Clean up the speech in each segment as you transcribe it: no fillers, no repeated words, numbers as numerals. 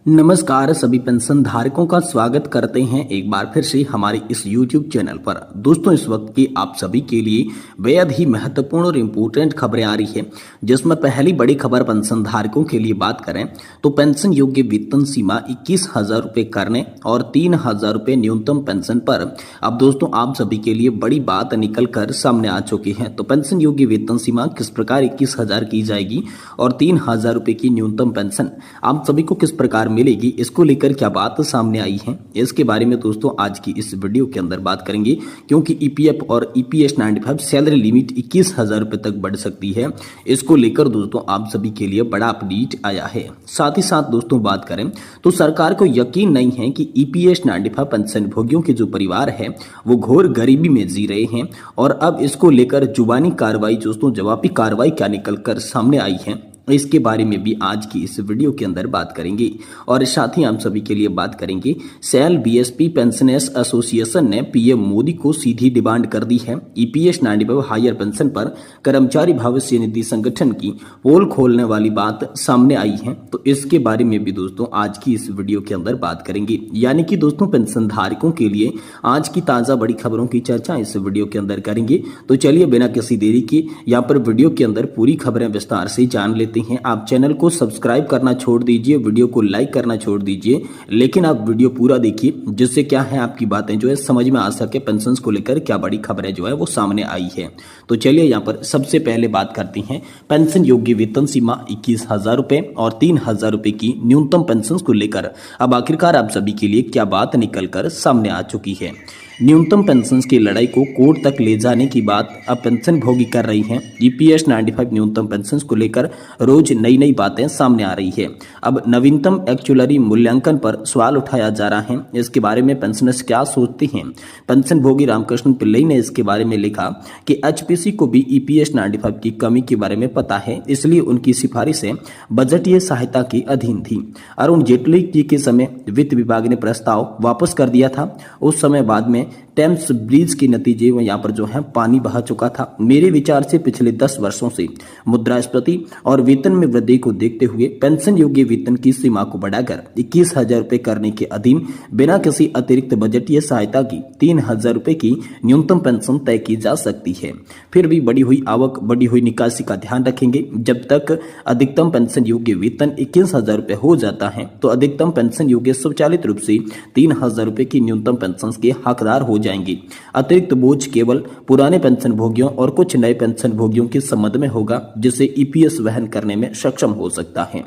नमस्कार सभी पेंशन धारकों का स्वागत करते हैं एक बार फिर से हमारे इस YouTube चैनल पर। दोस्तों इस वक्त की आप सभी के लिए बेहद ही महत्वपूर्ण और इम्पोर्टेंट खबरें आ रही है, जिसमें पहली बड़ी खबर पेंशन धारकों के लिए बात करें तो पेंशन योग्य वेतन सीमा 21,000 रुपये करने और 3,000 रुपये न्यूनतम पेंशन पर अब दोस्तों आप सभी के लिए बड़ी बात निकल कर सामने आ चुकी है। तो पेंशन योग्य वेतन सीमा किस प्रकार 21,000 की जाएगी और 3,000 रुपये की न्यूनतम पेंशन आप सभी को किस प्रकार मिलेगी, इसको लेकर क्या बात सामने आई है, इसके बारे में दोस्तों आज की इस वीडियो के अंदर बात करेंगे। क्योंकि ईपीएफ और ईपीएस 95 सैलरी लिमिट 21,000 रुपये तक बढ़ सकती है, इसको लेकर दोस्तों आप सभी के लिए बड़ा अपडेट आया है। साथ ही साथ दोस्तों बात करें तो सरकार को यकीन नहीं है कि ईपीएस 95 पेंशन भोगियों के जो परिवार है वो घोर गरीबी में जी रहे हैं, और अब इसको लेकर जुबानी कार्रवाई दोस्तों जवाबी कार्रवाई क्या निकल कर सामने आई है, इसके बारे में भी आज की इस वीडियो के अंदर बात करेंगे। और साथ ही हम सभी के लिए बात करेंगे सेल बीएसपी पेंशनर्स एसोसिएशन ने पीएम मोदी को सीधी डिमांड कर दी है। ईपीएस 95 हायर पेंशन पर कर्मचारी भविष्य निधि संगठन की पोल खोलने वाली बात सामने आई है, तो इसके बारे में भी दोस्तों आज की इस वीडियो के अंदर बात करेंगे। यानी कि दोस्तों पेंशन धारकों के लिए आज की ताजा बड़ी खबरों की चर्चा इस वीडियो के अंदर करेंगे। तो चलिए बिना किसी देरी के यहाँ पर वीडियो के अंदर पूरी खबरें विस्तार से जान लेते हैं। आप चैनल को सब्सक्राइब करना छोड़ दीजिए, वीडियो को लाइक करना छोड़ दीजिए, लेकिन आप वीडियो पूरा देखिए, जिससे क्या है आपकी बातें जो है समझ में आ सके पेंशन को लेकर क्या बड़ी खबरें जो है वो सामने आई है। तो चलिए यहाँ पर सबसे पहले बात करते हैं पेंशन योग्य वेतन सीमा 21,000 रुपए और 3,000 रुपए की न्यूनतम पेंशन को लेकर अब आखिरकार आप सभी के लिए क्या बात निकल कर सामने आ चुकी है। न्यूनतम पेंशन की लड़ाई को कोर्ट तक ले जाने की बात अब पेंशन भोगी कर रही हैं। ईपीएस 95 न्यूनतम पेंशन को लेकर रोज नई नई बातें सामने आ रही है। अब नवीनतम एक्चुअली मूल्यांकन पर सवाल उठाया जा रहा है, इसके बारे में पेंशनर्स क्या सोचते हैं। पेंशन भोगी रामकृष्ण पिल्लई ने इसके बारे में लिखा कि एचपीसी को भी ईपीएस 95 की कमी के बारे में पता है, इसलिए उनकी सिफारिशें बजटीय सहायता के अधीन थी। अरुण जेटली जी के समय वित्त विभाग ने प्रस्ताव वापस कर दिया था। उस समय बाद में टेम्स ब्रिज के नतीजे में यहाँ पर जो है पानी बहा चुका था। मेरे विचार से पिछले 10 वर्षों से मुद्रास्फीति और वेतन में वृद्धि को देखते हुए पेंशन योग्य वेतन की सीमा को बढ़ाकर 21,000 रुपये करने के अधीन बिना किसी अतिरिक्त बजटीय सहायता की 3,000 रुपये की न्यूनतम पेंशन तय की जा सकती है। फिर भी बढ़ी हुई आवक, बढ़ी हुई निकासी का ध्यान रखेंगे। जब तक अधिकतम पेंशन योग्य वेतन 21,000 रुपये हो जाता है तो अधिकतम पेंशन योग्य स्वचालित रूप से 3,000 रुपये की न्यूनतम पेंशन के हकदार हो जाएंगे। अतिरिक्त बोझ केवल पुराने पेंशन भोगियों और कुछ नए पेंशन भोगियों के संबंध में होगा, जिसे ईपीएस वहन करने में सक्षम हो सकता है।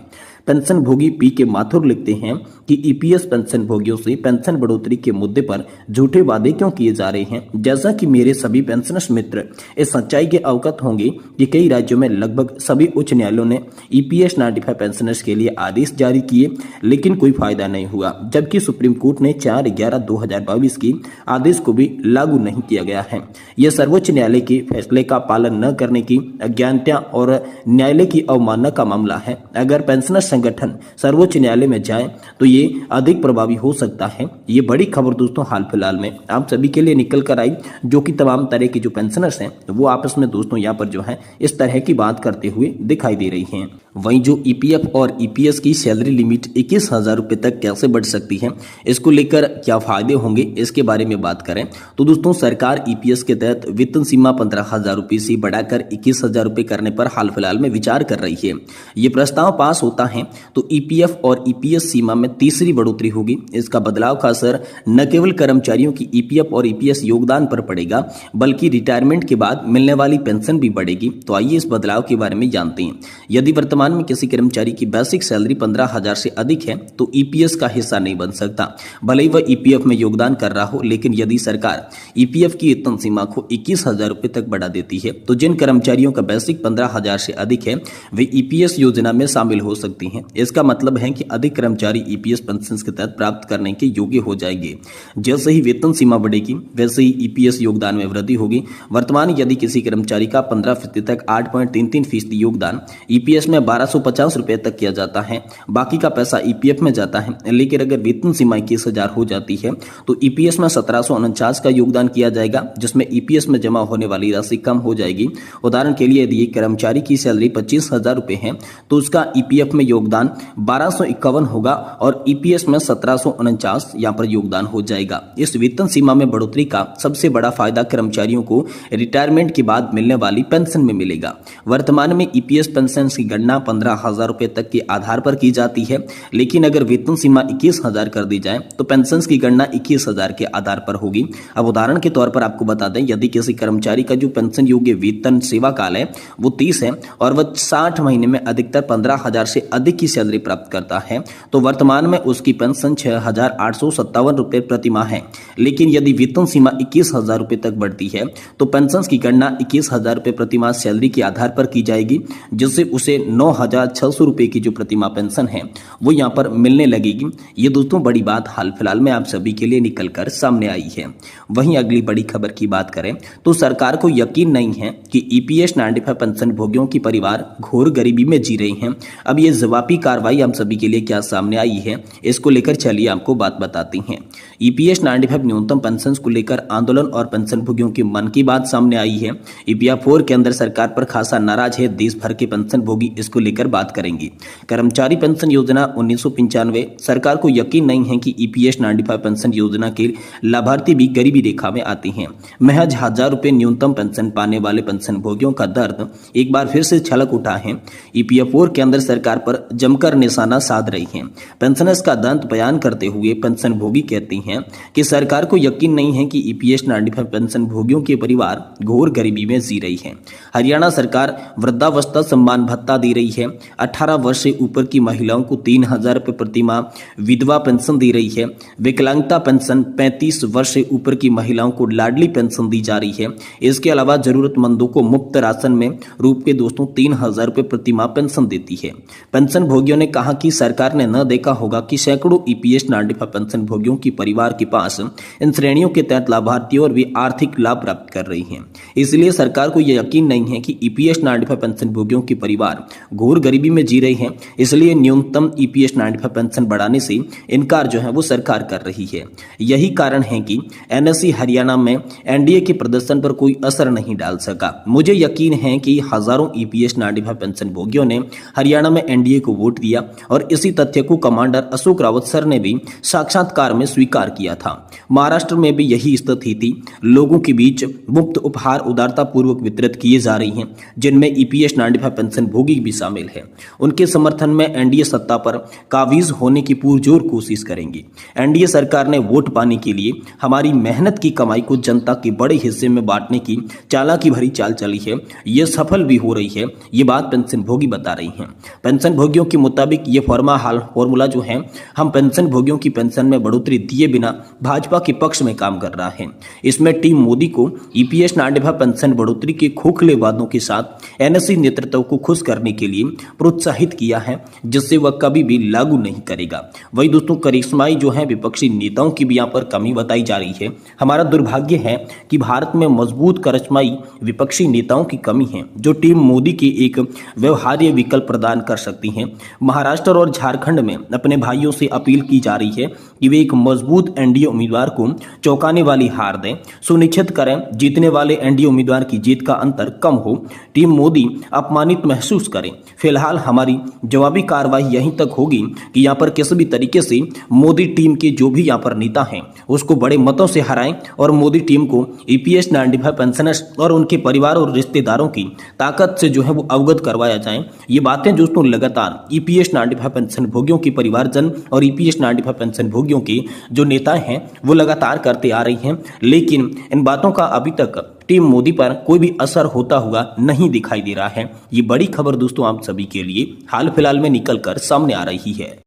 पेंशन भोगी पी के माथुर लिखते हैं कि ईपीएस पेंशन भोगियों से पेंशन बढ़ोतरी के मुद्दे पर झूठे वादे क्यों किए जा रहे हैं। जैसा कि मेरे सभी पेंशनर्स मित्र इस सच्चाई के अवगत होंगे कि कई राज्यों में लगभग सभी उच्च न्यायालयों ने ईपीएस 95 पेंशनर्स के लिए आदेश जारी किए, लेकिन कोई फायदा नहीं हुआ। जबकि सुप्रीम कोर्ट ने 4/11/2022 की आदेश को भी लागू नहीं किया गया है। यह सर्वोच्च न्यायालय के फैसले का पालन न करने की अज्ञानता और न्यायालय की अवमानना का मामला है। अगर पेंशनर संगठन सर्वोच्च न्यायालय में जाए तो ये अधिक प्रभावी हो सकता है। ये बड़ी खबर दोस्तों हाल फिलहाल में आप सभी के लिए निकल कर आई, जो कि तमाम तरह के जो पेंशनर्स हैं वो आपस में दोस्तों यहाँ पर जो है इस तरह की बात करते हुए दिखाई दे रही हैं। वहीं जो ईपीएफ और ईपीएस की सैलरी लिमिट 21,000 रुपये तक कैसे बढ़ सकती है, इसको लेकर क्या फायदे होंगे, इसके बारे में बात करें तो दोस्तों सरकार ईपीएस के तहत वेतन सीमा 15,000 रुपये से बढ़ाकर 21,000 रुपये करने पर हाल फिलहाल में विचार कर रही है। ये प्रस्ताव पास होता है तो ईपीएफ और ईपीएस सीमा में तीसरी बढ़ोतरी होगी। इसका बदलाव का असर न केवल कर्मचारियों की ईपीएफ और ईपीएस योगदान पर पड़ेगा, बल्कि रिटायरमेंट के बाद मिलने वाली पेंशन भी बढ़ेगी। तो आइए इस बदलाव के बारे में जानते हैं। यदि वर्तमान में किसी कर्मचारी की बेसिक सैलरी 15,000 से अधिक है तो ईपीएस का हिस्सा नहीं बन सकता, भले ही वह ईपीएफ में योगदान कर रहा हो। लेकिन यदि सरकार ईपीएफ की वेतन सीमा को 21,000 रुपये तक बढ़ा देती है तो जिन कर्मचारियों का बेसिक 15,000 से अधिक है वे ईपीएस योजना में शामिल हो सकती हैं। इसका मतलब है कि अधिक कर्मचारी ईपीएस पेंशन के तहत प्राप्त करने के योग्य हो जाएंगे। जैसे ही वेतन सीमा बढ़ेगी वैसे ही ईपीएस योगदान में वृद्धि होगी। वर्तमान यदि किसी कर्मचारी का 15% तक 8.33% योगदान ईपीएस में 1250 रुपए तक किया जाता है, बाकी का पैसा ईपीएफ में जाता है। लेकिन अगर वेतन सीमा 21,000 हो जाती है तो ईपीएस में 1749 का योगदान किया जाएगा, जिसमें ईपीएस में जमा होने वाली राशि कम हो जाएगी। उदाहरण के लिए यदि एक कर्मचारी की सैलरी 25,000 रुपए है तो उसका ईपीएफ में योगदान योगदान 1251 होगा और ईपीएस में 1749 यहाँ पर योगदान हो जाएगा। इस वेतन सीमा में बढ़ोतरी का सबसे बड़ा फायदा कर्मचारियों को रिटायरमेंट के बाद मिलने वाली पेंशन में मिलेगा। वर्तमान में ईपीएस पेंशन की गणना 15,000 रुपए तक के आधार पर की जाती है, लेकिन अगर वेतन सीमा 21,000 कर दी जाए तो पेंशन की गणना 21,000 के आधार पर होगी। अब उदाहरण के तौर पर आपको बता दें, यदि किसी कर्मचारी का जो पेंशन योग्य वेतन सेवा काल है वो 30 है और वह 60 महीने में अधिकतर 15,000 से अधिक की सैलरी प्राप्त करता है तो वर्तमान में उसकी पेंशन 6,857 रुपए प्रति माह है। लेकिन यदि वेतन सीमा 21,000 रुपए तक बढ़ती है तो पेंशन की गणना 21,000 रुपए प्रति माह सैलरी के आधार पर की जाएगी, जिससे उसे 9,600 रुपए की जो प्रति माह पेंशन है वो यहाँ पर मिलने लगेगी। ये दोस्तों बड़ी बात हाल फिलहाल में आप सभी के लिए निकल कर सामने आई है। वहीं अगली बड़ी खबर की बात करें तो सरकार को यकीन नहीं है कि ईपीएस 95 पेंशन भोगियों की परिवार घोर गरीबी में जी रहे हैं। अब ये जवाबी कार्रवाई हम सभी के लिए क्या सामने आई है, इसको लेकर चलिए आपको बात बताते हैं। ईपीएस 95 न्यूनतम पेंशन को लेकर आंदोलन और पेंशन भोगियों के मन की बात सामने आई है। ईपीएफ 4 के अंदर सरकार पर खासा नाराज है देश भर के पेंशन भोगी, इसको लेकर बात करेंगे। कर्मचारी पेंशन योजना 1995, सरकार को यकीन नहीं है कि ईपीएस 95 पेंशन योजना के लाभार्थी भी गरीबी रेखा में आते हैं। महज 1,000 रुपए न्यूनतम पेंशन पाने वाले पेंशन भोगियों का दर्द एक बार फिर से छलक उठा है। ईपीएफ 4 के अंदर सरकार पर जमकर निशाना साध रही है। पेंशनर्स का दर्द बयान करते हुए पेंशन भोगी कहती हैं कि सरकार को यकीन नहीं है कि ईपीएस 95 पेंशन भोगियों के परिवार घोर गरीबी में जी रही है। हरियाणा सरकार वृद्धावस्था सम्मान भत्ता दे रही है। 18 वर्ष से ऊपर की महिलाओं को 3,000 रुपए प्रति माह विधवा पेंशन दे रही है। विकलांगता पेंशन 35 वर्ष से ऊपर की महिलाओं को लाडली पेंशन दी जा रही है। इसके अलावा जरूरतमंदों को मुफ्त राशन में रूप के दोस्तों 3,000 रुपए प्रति माह पेंशन देती है। पेंशन भोगियों ने कहा कि सरकार ने न देखा होगा कि सैकड़ों ईपीएस 95 पेंशन भोगियों की परिवार के पास इन श्रेणियों के तहत लाभार्थियों और भी आर्थिक लाभ प्राप्त कर रही हैं। इसलिए सरकार को यह यकीन नहीं है कि ईपीएस 95 पेंशन भोगियों के परिवार घोर गरीबी में जी रहे हैं। इसलिए न्यूनतम ईपीएस 95 पेंशन बढ़ाने से इनकार जो है वो सरकार कर रही है। यही कारण है कि एनएससी हरियाणा में एनडीए के प्रदर्शन पर कोई असर नहीं डाल सका। मुझे यकीन है कि हजारों ईपीएस 95 पेंशन भोगियों ने हरियाणा में एनडीए को वोट दिया और इसी तथ्य को कमांडर अशोक रावत सर ने भी साक्षात्कार में स्वीकार किया था। महाराष्ट्र में भी यही स्थिति थी। लोगों के बीच मुफ्त उपहार उदारता पूर्वक वितरित किए जा रही हैं, जिनमें ईपीएस 95 पेंशन भोगी भी शामिल है। उनके समर्थन में एनडीए सत्ता पर काबिज होने की पुरजोर कोशिश करेंगी। एनडीए सरकार ने वोट पाने के लिए हमारी मेहनत की कमाई को जनता के बड़े हिस्से में बांटने की चालाकी भरी चाल चली है। ये सफल भी हो रही है, ये बात पेंशन भोगी बता रही हैं। पेंशन भोगियों के मुताबिक ये फॉर्मूला जो है, हम पेंशन भोगियों की पेंशन में बढ़ोतरी दिए बिना भाजपा के पक्ष में काम कर रहा है। इसमें टीम मोदी को ईपीएस 95 पेंशन बढ़ोतरी के खोखले वादों के साथ एनएससी नेतृत्व को खुश करने के लिए प्रोत्साहित किया है, जिससे वह कभी भी लागू नहीं करेगा। वही दोस्तों करिश्माई जो है विपक्षी नेताओं की भी यहाँ पर कमी बताई जा रही है। हमारा दुर्भाग्य है कि भारत में मजबूत करिश्माई विपक्षी नेताओं की कमी है, जो टीम मोदी के एक व्यवहार्य विकल्प प्रदान कर सकती हैं। महाराष्ट्र और झारखंड में अपने भाइयों से अपील की जा रही है कि वे एक मजबूत एनडीए उम्मीदवार को चौंकाने वाली हार दें, सुनिश्चित करें जीतने वाले एनडीए उम्मीदवार की जीत का अंतर कम हो, टीम मोदी अपमानित महसूस करें। फिलहाल हमारी जवाबी कार्रवाई यहीं तक होगी कि यहाँ पर किसी भी तरीके से मोदी टीम के जो भी यहाँ पर नेता हैं उसको बड़े मतों से हराएं और मोदी टीम को ईपीएस 95 पेंशनर्स और उनके परिवार और रिश्तेदारों की ताकत से जो है वो अवगत करवाया जाए। ये बातें दोस्तों लगातार ईपीएस 95 पेंशन भोगियों के परिवारजन और ईपीएस 95 पेंशन भोगियों के जो नेता हैं वो लगातार करते आ रही हैं, लेकिन इन बातों का अभी तक टीम मोदी पर कोई भी असर होता हुआ नहीं दिखाई दे रहा है। ये बड़ी खबर दोस्तों आप सभी के लिए हाल फिलहाल में निकल कर सामने आ रही है।